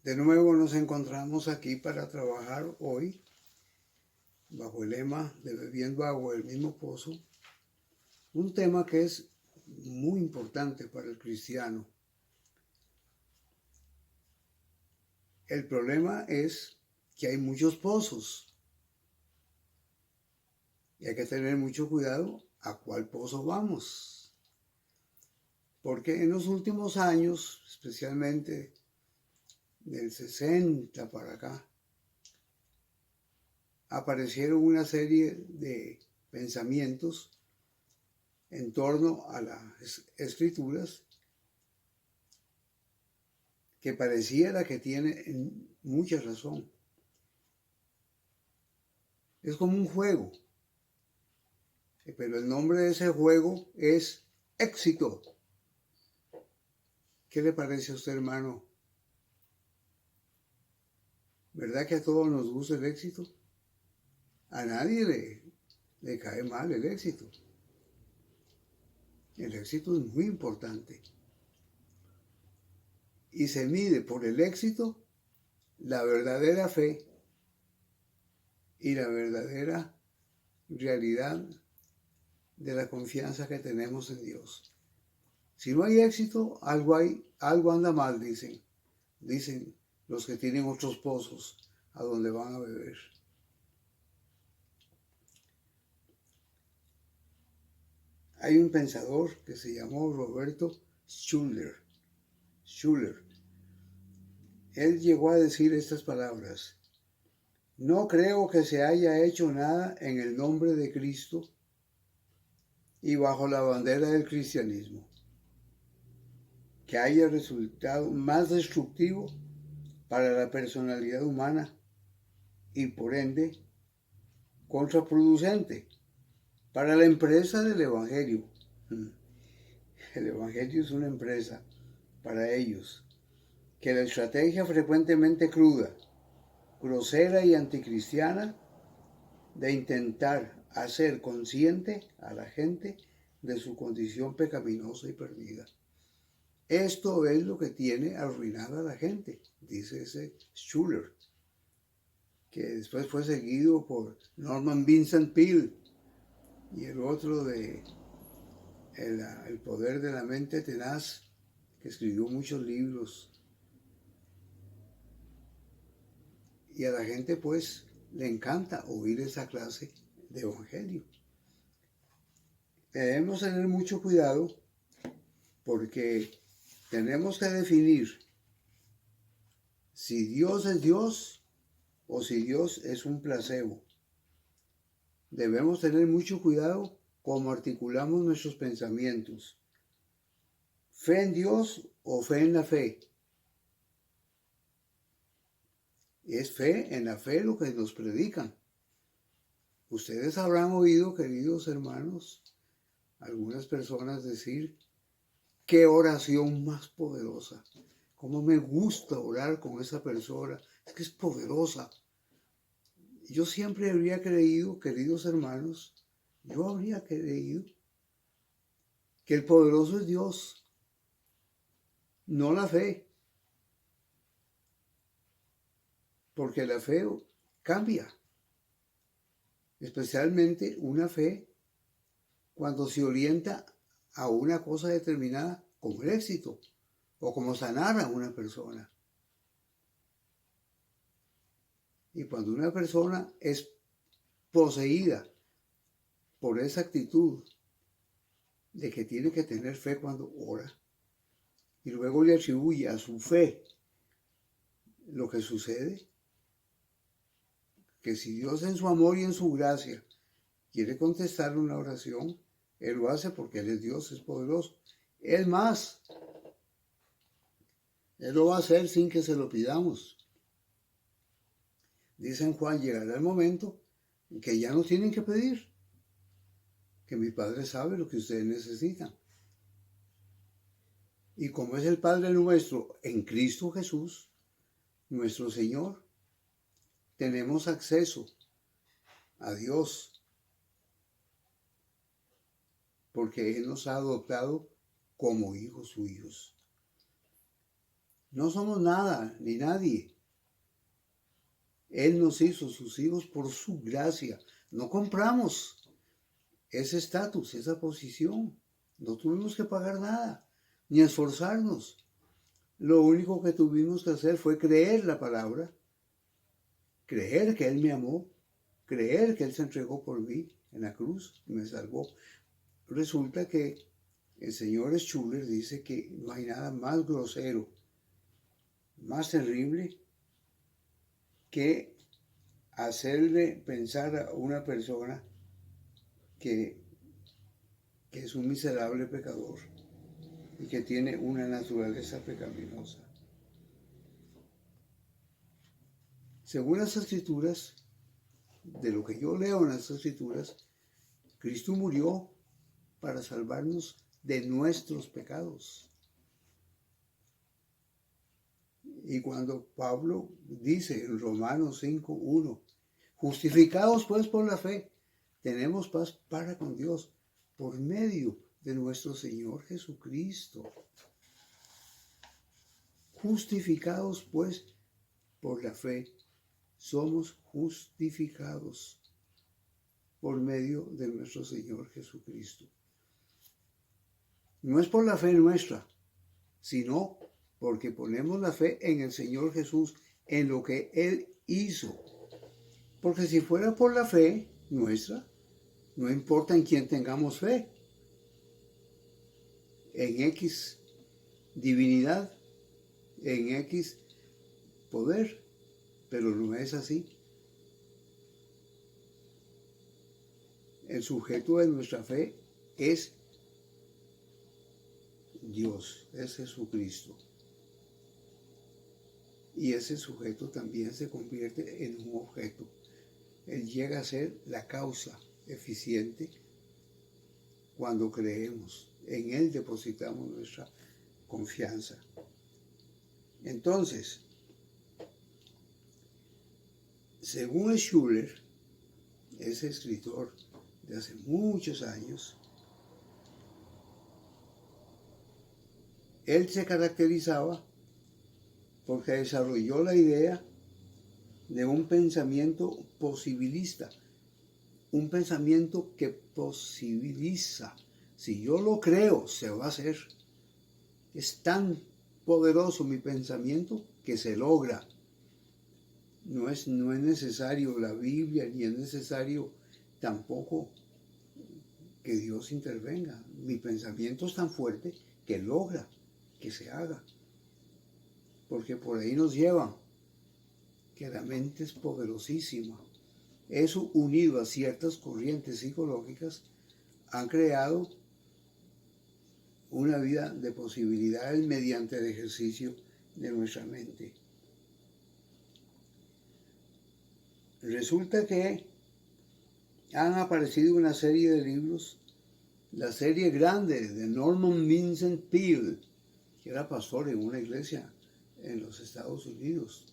De nuevo nos encontramos aquí para trabajar hoy bajo el lema de Bebiendo agua del mismo pozo, un tema que es muy importante para el cristiano. El problema es que hay muchos pozos y hay que tener mucho cuidado a cuál pozo vamos. Porque en los últimos años, especialmente del 60 para acá, aparecieron una serie de pensamientos en torno a las escrituras que pareciera que tienen mucha razón. Es como un juego, pero el nombre de ese juego es éxito. ¿Qué le parece a usted, hermano? ¿Verdad que a todos nos gusta el éxito? A nadie le cae mal el éxito. El éxito es muy importante. Y se mide por el éxito la verdadera fe y la verdadera realidad de la confianza que tenemos en Dios. Si no hay éxito, algo anda mal, dicen los que tienen otros pozos a donde van a beber. Hay un pensador que se llamó Roberto Schuller. Él llegó a decir estas palabras: no creo que se haya hecho nada en el nombre de Cristo y bajo la bandera del cristianismo que haya resultado más destructivo para la personalidad humana y por ende contraproducente para la empresa del Evangelio. El Evangelio es una empresa para ellos, que la estrategia frecuentemente cruda, grosera y anticristiana de intentar hacer consciente a la gente de su condición pecaminosa y perdida. Esto es lo que tiene arruinada a la gente, dice ese Schuller, que después fue seguido por Norman Vincent Peale y el otro de El poder de la mente tenaz, que escribió muchos libros. Y a la gente pues le encanta oír esa clase de evangelio. Debemos tener mucho cuidado porque tenemos que definir si Dios es Dios o si Dios es un placebo. Debemos tener mucho cuidado cómo articulamos nuestros pensamientos. ¿Fe en Dios o fe en la fe? Es fe en la fe lo que nos predican. Ustedes habrán oído, queridos hermanos, algunas personas decir: qué oración más poderosa. Cómo me gusta orar con esa persona. Es que es poderosa. Yo siempre habría creído, queridos hermanos, yo habría creído que el poderoso es Dios, no la fe. Porque la fe cambia. Especialmente una fe cuando se orienta a una cosa determinada como el éxito o como sanar a una persona. Y cuando una persona es poseída por esa actitud de que tiene que tener fe cuando ora y luego le atribuye a su fe lo que sucede, que si Dios en su amor y en su gracia quiere contestar una oración, Él lo hace porque Él es Dios, es poderoso. Es más, Él lo va a hacer sin que se lo pidamos. Dice en Juan: llegará el momento en que ya no tienen que pedir, que mi Padre sabe lo que ustedes necesitan. Y como es el Padre nuestro en Cristo Jesús, nuestro Señor, tenemos acceso a Dios, porque Él nos ha adoptado como hijos suyos. No somos nada ni nadie. Él nos hizo sus hijos por su gracia. No compramos ese estatus, esa posición. No tuvimos que pagar nada, ni esforzarnos. Lo único que tuvimos que hacer fue creer la palabra, creer que Él me amó, creer que Él se entregó por mí en la cruz y me salvó. Resulta que el señor Schuller dice que no hay nada más grosero, más terrible, que hacerle pensar a una persona que es un miserable pecador y que tiene una naturaleza pecaminosa. Según las Escrituras, de lo que yo leo en las Escrituras, Cristo murió para salvarnos de nuestros pecados. Y cuando Pablo dice en Romanos 5:1, justificados pues por la fe, tenemos paz para con Dios por medio de nuestro Señor Jesucristo. Justificados pues por la fe, somos justificados por medio de nuestro Señor Jesucristo. No es por la fe nuestra, sino porque ponemos la fe en el Señor Jesús, en lo que Él hizo. Porque si fuera por la fe nuestra, no importa en quién tengamos fe, en X divinidad, en X poder, pero no es así. El sujeto de nuestra fe es Dios, es Jesucristo. Y ese sujeto también se convierte en un objeto. Él llega a ser la causa eficiente cuando creemos. En Él depositamos nuestra confianza. Entonces, según Schuller, ese escritor de hace muchos años, él se caracterizaba porque desarrolló la idea de un pensamiento posibilista, un pensamiento que posibiliza. Si yo lo creo, se va a hacer. Es tan poderoso mi pensamiento que se logra. No es necesario la Biblia, ni es necesario tampoco que Dios intervenga. Mi pensamiento es tan fuerte que logra que se haga. Porque por ahí nos llevan, que la mente es poderosísima. Eso, unido a ciertas corrientes psicológicas, han creado una vida de posibilidades mediante el ejercicio de nuestra mente. Resulta que han aparecido una serie de libros, la serie grande de Norman Vincent Peale, que era pastor en una iglesia en los Estados Unidos.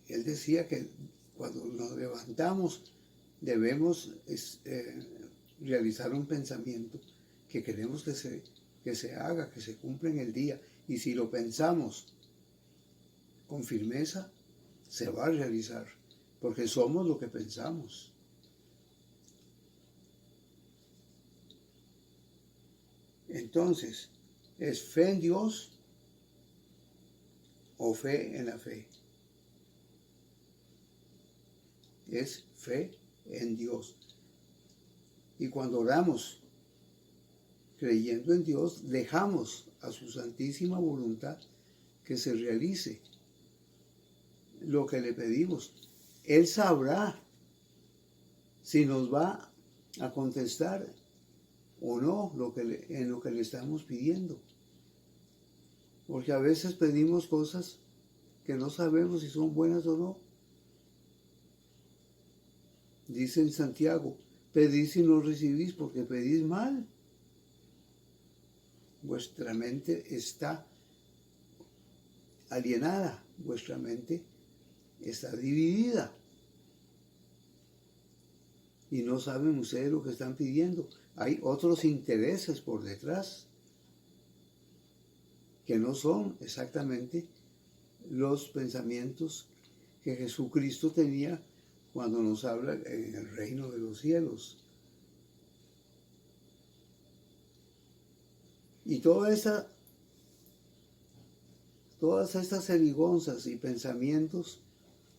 Él decía que cuando nos levantamos debemos realizar un pensamiento que queremos que se haga, que se cumpla en el día. Y si lo pensamos con firmeza, se va a realizar, porque somos lo que pensamos. Entonces, ¿es fe en Dios o fe en la fe? Es fe en Dios. Y cuando oramos creyendo en Dios, dejamos a su santísima voluntad que se realice lo que le pedimos. Él sabrá si nos va a contestar o no en lo que le estamos pidiendo. Porque a veces pedimos cosas que no sabemos si son buenas o no. Dice en Santiago, pedís y no recibís porque pedís mal. Vuestra mente está alienada, vuestra mente está dividida. Y no saben ustedes lo que están pidiendo. Hay otros intereses por detrás. que no son exactamente los pensamientos que Jesucristo tenía cuando nos habla en el reino de los cielos. Y todas estas jerigonzas y pensamientos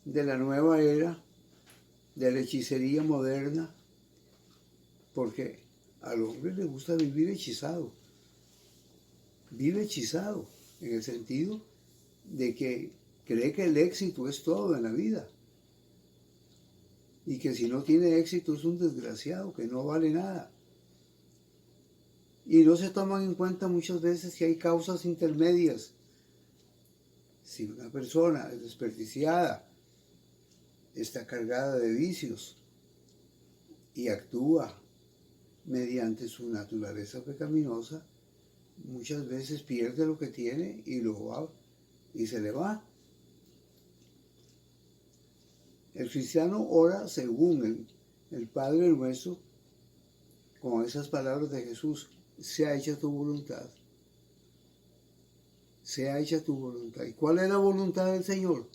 de la nueva era, de la hechicería moderna, porque al hombre le gusta vivir hechizado. Vive hechizado en el sentido de que cree que el éxito es todo en la vida. Y que si no tiene éxito es un desgraciado, que no vale nada. Y no se toman en cuenta muchas veces que hay causas intermedias. Si una persona es desperdiciada, está cargada de vicios y actúa mediante su naturaleza pecaminosa, muchas veces pierde lo que tiene y se le va. El cristiano ora según el Padre Nuestro, con esas palabras de Jesús: sea hecha tu voluntad. Sea hecha tu voluntad. ¿Y cuál es la voluntad del Señor?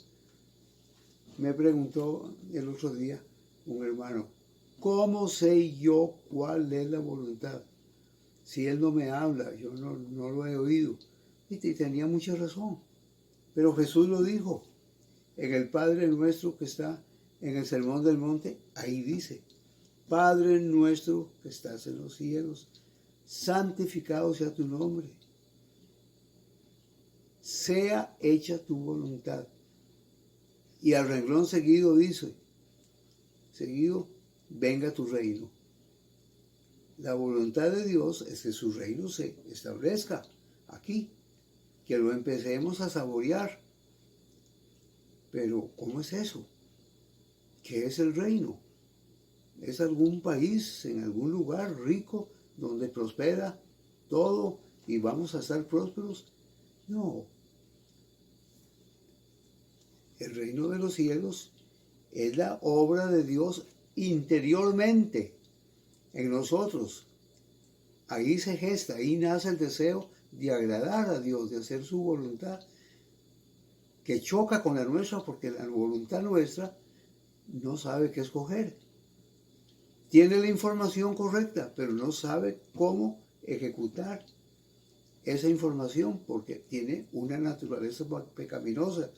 Me preguntó el otro día un hermano: ¿cómo sé yo cuál es la voluntad? Si Él no me habla, yo no lo he oído. Y tenía mucha razón. Pero Jesús lo dijo. En el Padre Nuestro que está en el Sermón del Monte, ahí dice: Padre nuestro que estás en los cielos, santificado sea tu nombre. Sea hecha tu voluntad. Y al renglón seguido dice, venga tu reino. La voluntad de Dios es que su reino se establezca aquí, que lo empecemos a saborear. Pero, ¿cómo es eso? ¿Qué es el reino? ¿Es algún país, en algún lugar rico, donde prospera todo y vamos a estar prósperos? No. El reino de los cielos es la obra de Dios interiormente en nosotros. Ahí se gesta, ahí nace el deseo de agradar a Dios, de hacer su voluntad, que choca con la nuestra porque la voluntad nuestra no sabe qué escoger. Tiene la información correcta, pero no sabe cómo ejecutar esa información porque tiene una naturaleza pecaminosa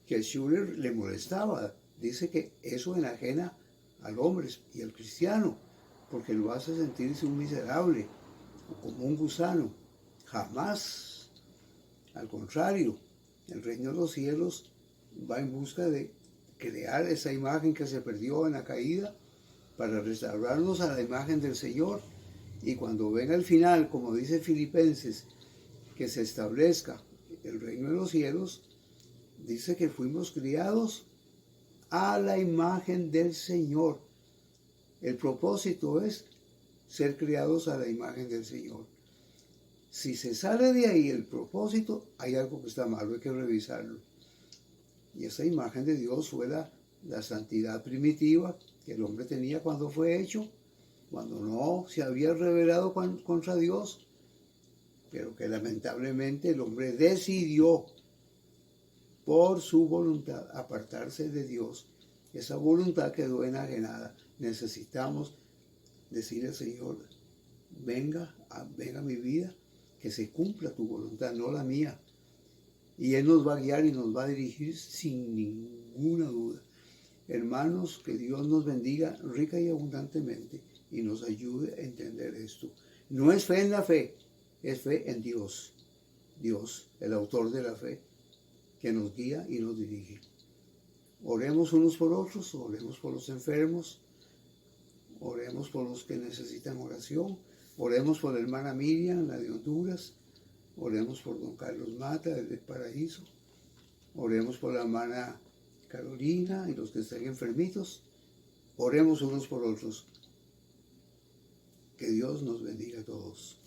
que a Schuller le molestaba. Dice que eso enajena al hombre y al cristiano porque lo hace sentirse un miserable o como un gusano. Jamás. Al contrario, el reino de los cielos va en busca de crear esa imagen que se perdió en la caída para restaurarnos a la imagen del Señor. Y cuando venga el final, como dice Filipenses, que se establezca el reino de los cielos, dice que fuimos criados a la imagen del Señor. El propósito es ser criados a la imagen del Señor. Si se sale de ahí el propósito, hay algo que está mal, hay que revisarlo. Y esa imagen de Dios fue la santidad primitiva que el hombre tenía cuando fue hecho, cuando no se había rebelado contra Dios, pero que lamentablemente el hombre decidió por su voluntad apartarse de Dios. Esa voluntad quedó enajenada. Necesitamos decirle al Señor: venga a mi vida, que se cumpla tu voluntad, no la mía. Y Él nos va a guiar y nos va a dirigir sin ninguna duda. Hermanos, que Dios nos bendiga rica y abundantemente y nos ayude a entender esto. No es fe en la fe, es fe en Dios. Dios, el autor de la fe, que nos guía y nos dirige. Oremos unos por otros, oremos por los enfermos, oremos por los que necesitan oración, oremos por la hermana Miriam, la de Honduras, oremos por don Carlos Mata, del Paraíso, oremos por la hermana Carolina y los que estén enfermitos, oremos unos por otros. Que Dios nos bendiga a todos.